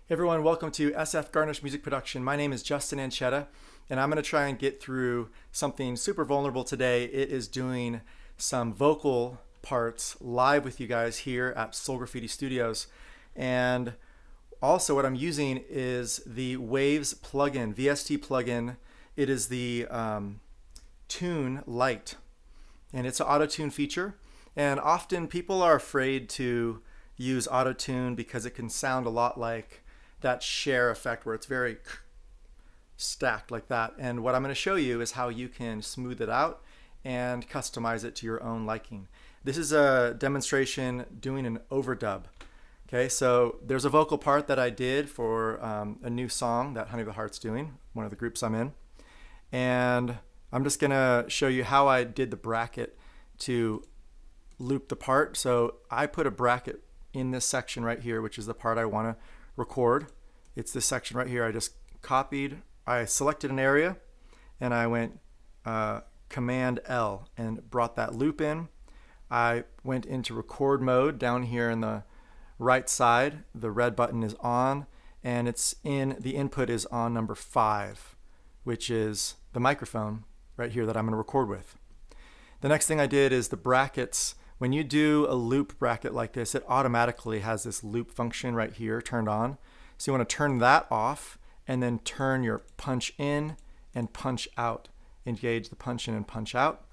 Hey everyone, welcome to SF Garnish Music Production. My name is Justin Anchetta, and I'm going to try and get through something super vulnerable today. It is doing some vocal parts live with you guys here at Soul Graffiti Studios. And also what I'm using is the Waves plugin, VST plugin. It is the Tune Lite, and it's an auto-tune feature. And often people are afraid to use auto-tune because it can sound a lot like that Cher effect where it's very stacked like that. And what I'm going to show you is how you can smooth it out and customize it to your own liking. This is a demonstration doing an overdub. Okay, so there's a vocal part that I did for a new song that Honey of the Heart's doing, one of the groups I'm in. And I'm just going to show you how I did the bracket to loop the part. So I put a bracket in this section right here, which is the part I want to record. It's this section right here. I just copied, I selected an area and I went Command L and brought that loop in. I went into record mode down here in the right side. The red button is on and the input is on number 5, which is the microphone right here that I'm going to record with. The next thing I did is the brackets. When you do a loop bracket like this, it automatically has this loop function right here turned on. So you want to turn that off and then turn your punch in and punch out. Engage the punch in and punch out.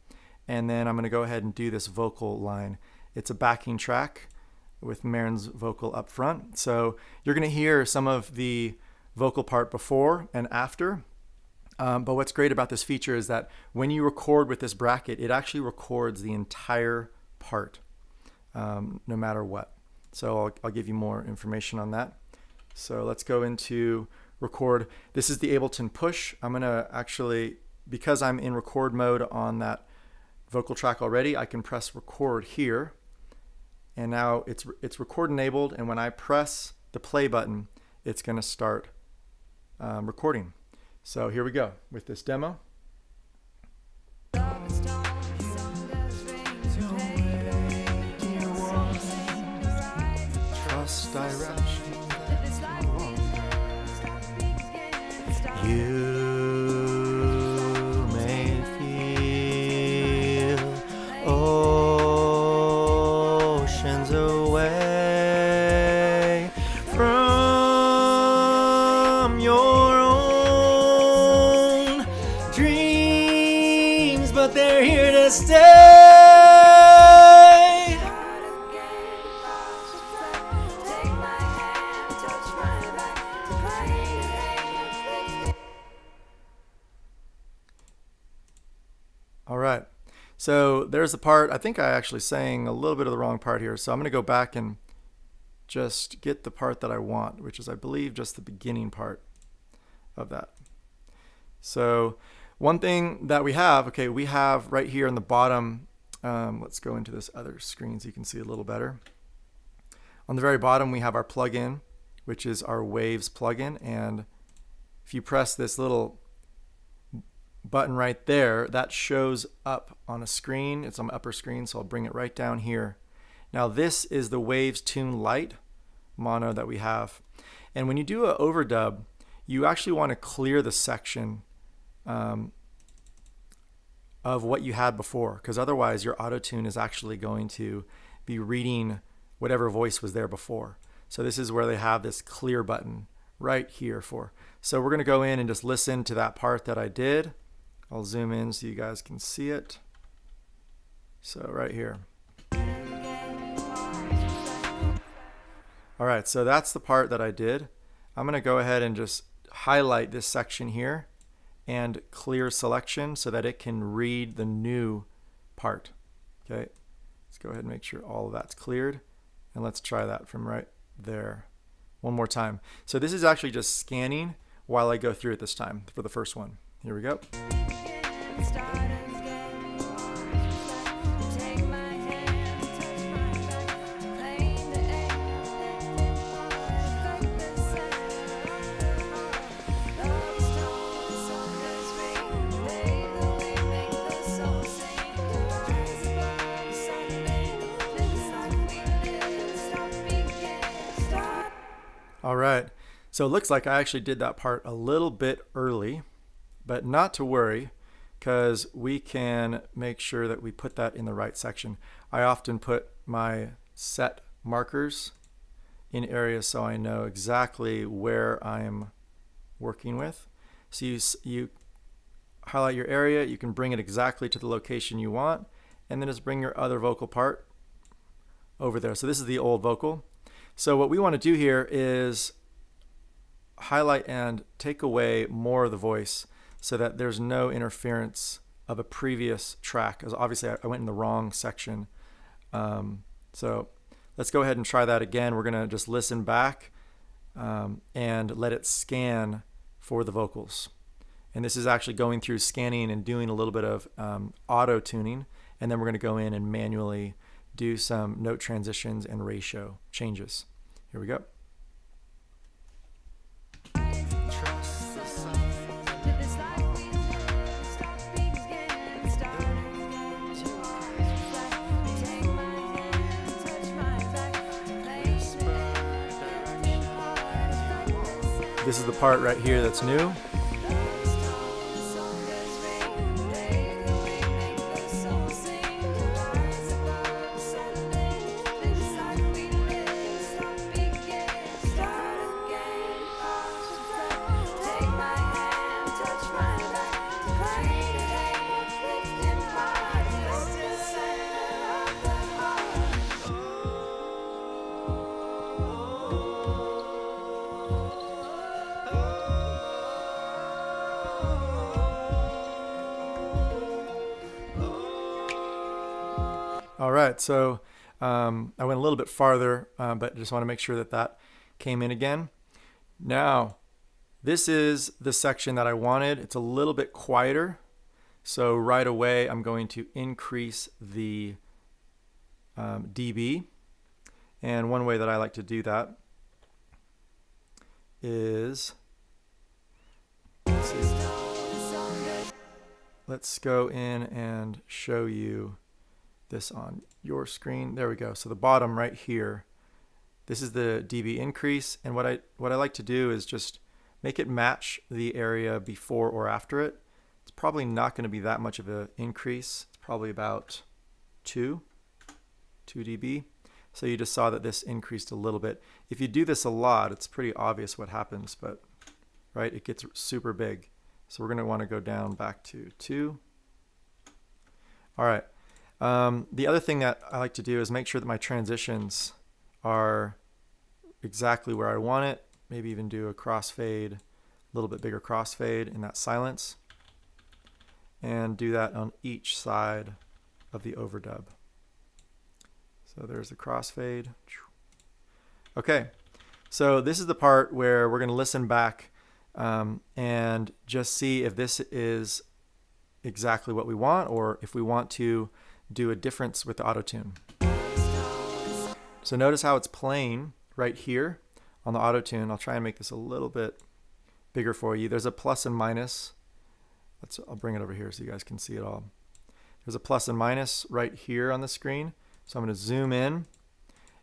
And then I'm going to go ahead and do this vocal line. It's a backing track with Marin's vocal up front. So you're going to hear some of the vocal part before and after. But what's great about this feature is that when you record with this bracket, it actually records the entire part, no matter what. So I'll give you more information on that. So let's go into record. This is the Ableton push. I'm gonna actually, because I'm in record mode on that vocal track already, I can press record here. And now it's record enabled, and when I press the play button, it's gonna start recording. So here we go with this demo. Direction you may feel oceans away from your own dreams, but they're here to stay. All right, so there's the part. I think I actually sang a little bit of the wrong part here, so I'm going to go back and just get the part that I want, which is, I believe, just the beginning part of that. So one thing that we have, okay, we have right here in the bottom, let's go into this other screen so you can see a little better. On the very bottom, we have our plugin, which is our Waves plugin, and if you press this little button right there, that shows up on a screen. It's on the upper screen, so I'll bring it right down here. Now this is the Waves Tune Lite mono that we have. And when you do an overdub, you actually want to clear the section of what you had before, because otherwise your auto-tune is actually going to be reading whatever voice was there before. So this is where they have this clear button right here for. So we're going to go in and just listen to that part that I did. I'll zoom in so you guys can see it. So right here. All right, so that's the part that I did. I'm going to go ahead and just highlight this section here and clear selection so that it can read the new part. Okay, let's go ahead and make sure all of that's cleared. And let's try that from right there one more time. So this is actually just scanning while I go through it this time for the first one. Here we go. All right, So it looks like I actually did that part a little bit early, but not to worry, because we can make sure that we put that in the right section. I often put my set markers in areas so I know exactly where I'm working with. So you highlight your area, you can bring it exactly to the location you want, and then just bring your other vocal part over there. So this is the old vocal. So what we want to do here is highlight and take away more of the voice so that there's no interference of a previous track, because obviously I went in the wrong section. So let's go ahead and try that again. We're going to just listen back and let it scan for the vocals. And this is actually going through scanning and doing a little bit of auto tuning, and then we're going to go in and manually do some note transitions and ratio changes. Here we go. This is the part right here that's new. All right, so I went a little bit farther, but just want to make sure that that came in again. Now, this is the section that I wanted. It's a little bit quieter, so right away I'm going to increase the dB. And one way that I like to do that is, let's go in and show you this on your screen. There we go. So the bottom right here, this is the dB increase, and what I like to do is just make it match the area before or after it. It's probably not going to be that much of an increase. It's probably about 2 dB. So you just saw that this increased a little bit. If you do this a lot, it's pretty obvious what happens, but right, it gets super big. So we're going to want to go down back to 2. All right. The other thing that I like to do is make sure that my transitions are exactly where I want it. Maybe even do a crossfade, a little bit bigger crossfade in that silence. And do that on each side of the overdub. So there's the crossfade. Okay, so this is the part where we're going to listen back and just see if this is exactly what we want, or if we want to do a difference with the auto tune. So notice how it's playing right here on the auto tune. I'll try and make this a little bit bigger for you. There's a plus and minus. I'll bring it over here so you guys can see it all. There's a plus and minus right here on the screen. So I'm going to zoom in.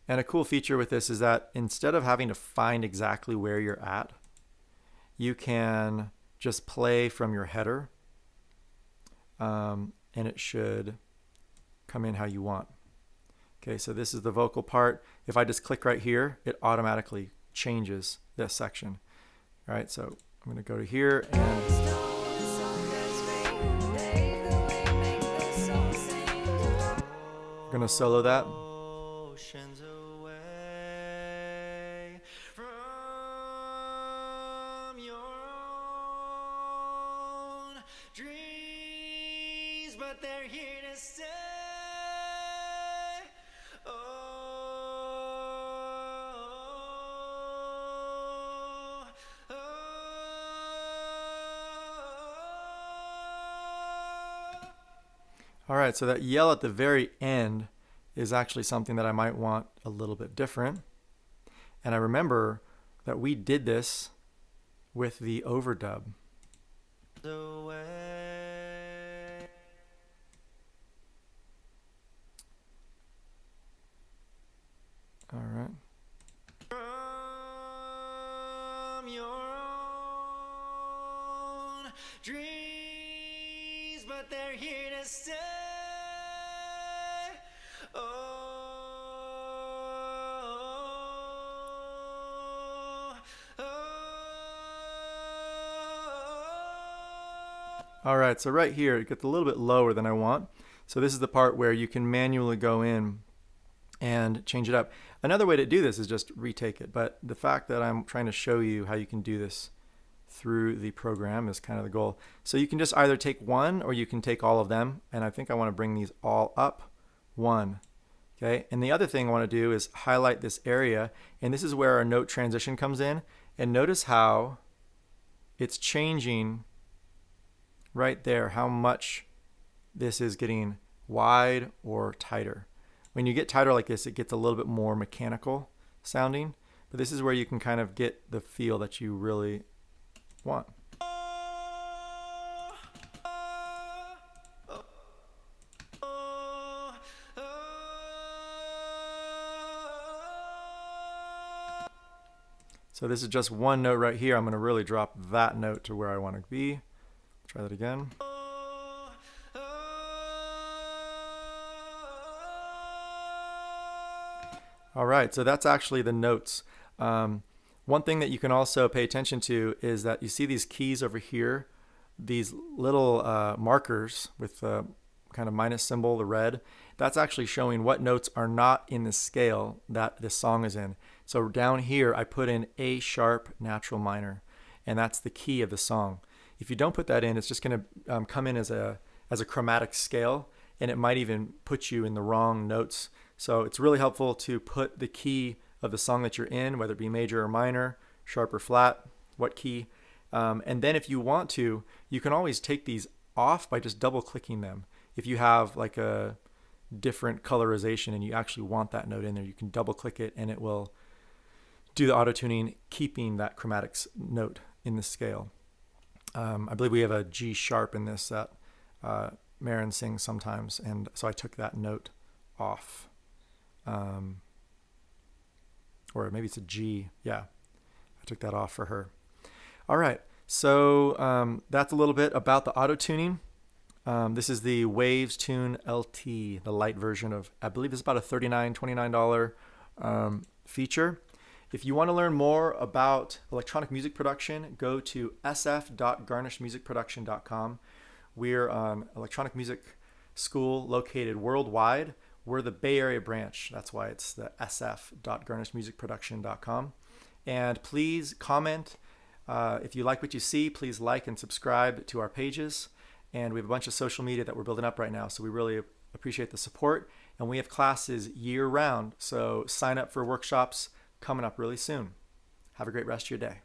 And a cool feature with this is that instead of having to find exactly where you're at, you can just play from your header, and it should come in how you want. Okay, so this is the vocal part. If I just click right here, it automatically changes this section. All right, so I'm going to go to here and I'm going to solo that. Dreams, but they're here to stay. All right, so that yell at the very end is actually something that I might want a little bit different. And I remember that we did this with the overdub. All right. From dreams, but they're here to stay. Oh, oh. All right, so right here, it gets a little bit lower than I want. So this is the part where you can manually go in and change it up. Another way to do this is just retake it, but the fact that I'm trying to show you how you can do this through the program is kind of the goal. So you can just either take one or you can take all of them, and I think I want to bring these all up one. Okay, and the other thing I want to do is highlight this area, and this is where our note transition comes in, and notice how it's changing right there, how much this is getting wide or tighter. When you get tighter like this, it gets a little bit more mechanical sounding, but this is where you can kind of get the feel that you really want. So this is just one note right here. I'm going to really drop that note to where I want to be. Try that again. All right, so that's actually the notes. One thing that you can also pay attention to is that you see these keys over here, these little markers with the kind of minus symbol, the red. That's actually showing what notes are not in the scale that this song is in. So down here, I put in A sharp natural minor, and that's the key of the song. If you don't put that in, it's just going to come in as a chromatic scale, and it might even put you in the wrong notes. So it's really helpful to put the key of the song that you're in, whether it be major or minor, sharp or flat, what key. And then if you want to, you can always take these off by just double clicking them. If you have like a different colorization and you actually want that note in there, you can double click it and it will do the auto tuning, keeping that chromatic note in the scale. I believe we have a G sharp in this that Marin sings sometimes, and so I took that note off. Or maybe it's a G. Yeah, I took that off for her. All right, so that's a little bit about the auto tuning. This is the Waves Tune LT, the light version of, I believe it's about a $39, $29 feature. If you want to learn more about electronic music production, go to sf.garnishmusicproduction.com. We're an electronic music school located worldwide. We're the Bay Area branch. That's why it's the sf.garnishmusicproduction.com. And please comment. If you like what you see, please like and subscribe to our pages. And we have a bunch of social media that we're building up right now, so we really appreciate the support. And we have classes year round, so sign up for workshops coming up really soon. Have a great rest of your day.